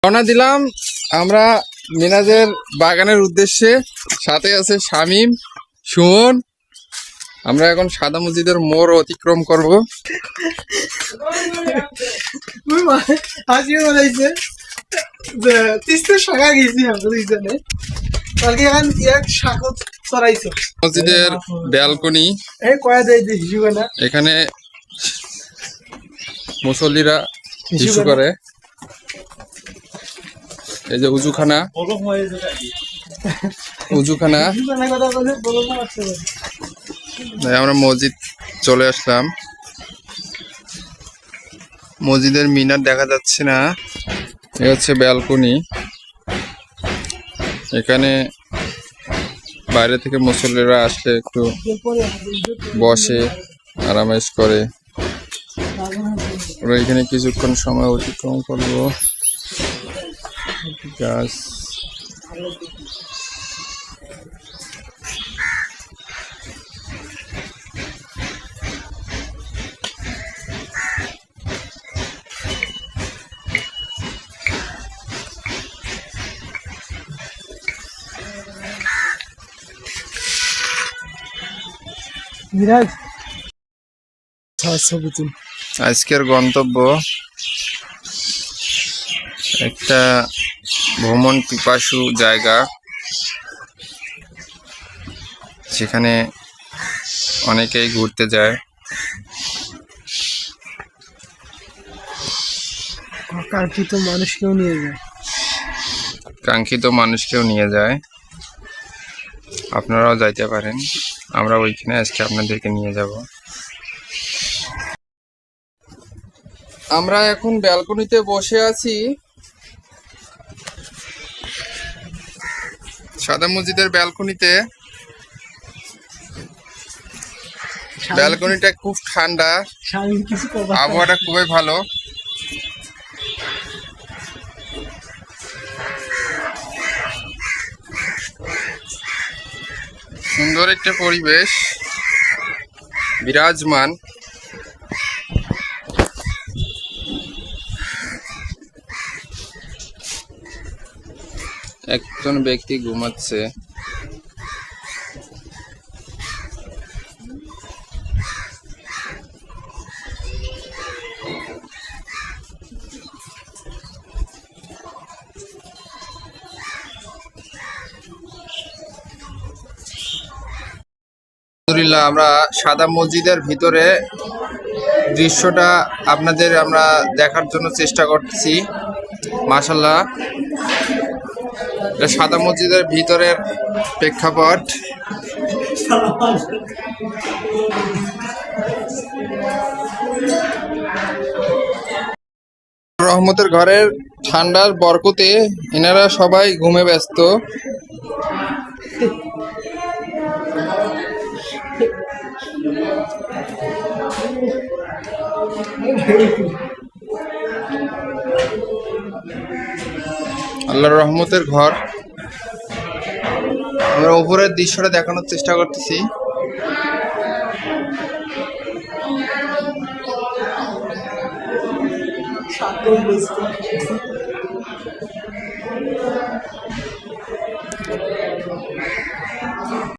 রওনা দিলাম আমরা মিনাজের বাগানের উদ্দেশ্যে। সাথে আছে শামীম, সুমন। আমরা এখন সাদা মসজিদের মোড় অতিক্রম করব। মসজিদের ব্যালকনি, এখানে মুসল্লিরা ইস্যু করে। এই যে উজুখানা, আমরা মসজিদ চলে আসলাম। মসজিদের মিনার দেখা যাচ্ছে না, এ হচ্ছে ব্যালকনি। এখানে বাইরে থেকে মুসল্লিরা আসলে একটু বসে আরামাইশ করে। আমরা এখানে কিছুক্ষণ সময় অতিক্রম করবো। গাছ, আজকের গন্তব্য একটা ভ্রমণ পিপাসু জায়গা, সেখানে অনেকেই ঘুরতে যায়। কাঙ্ক্ষিত মানুষকেও নিয়ে যায়। আপনারাও যাইতে পারেন, আমরা ওইখানে আজকে আপনাদেরকে নিয়ে যাব। আমরা এখন ব্যালকনিতে বসে আছি, সাদা মসজিদের ব্যালকনিতে। ব্যালকনিটা খুব ঠান্ডা, আবহাওয়াটা খুবই ভালো। সুন্দর একটা পরিবেশ বিরাজমান। একজন ব্যক্তি ঘুমাচ্ছে। আলহামদুলিল্লাহ, আমরা সাদা মসজিদের ভিতরে দৃশ্যটা আপনাদের আমরা দেখার জন্য চেষ্টা করতেছি। মাশাআল্লাহ, এটা সাদা মসজিদের ভিতরের প্রেক্ষাপট। রহমতের ঘরের ঠান্ডার বরকতে এনারা সবাই ঘুমে ব্যস্ত। আল্লাহর রহমতের ঘর। আমরা উপরের দৃশ্যটা দেখানোর চেষ্টা করতেছি।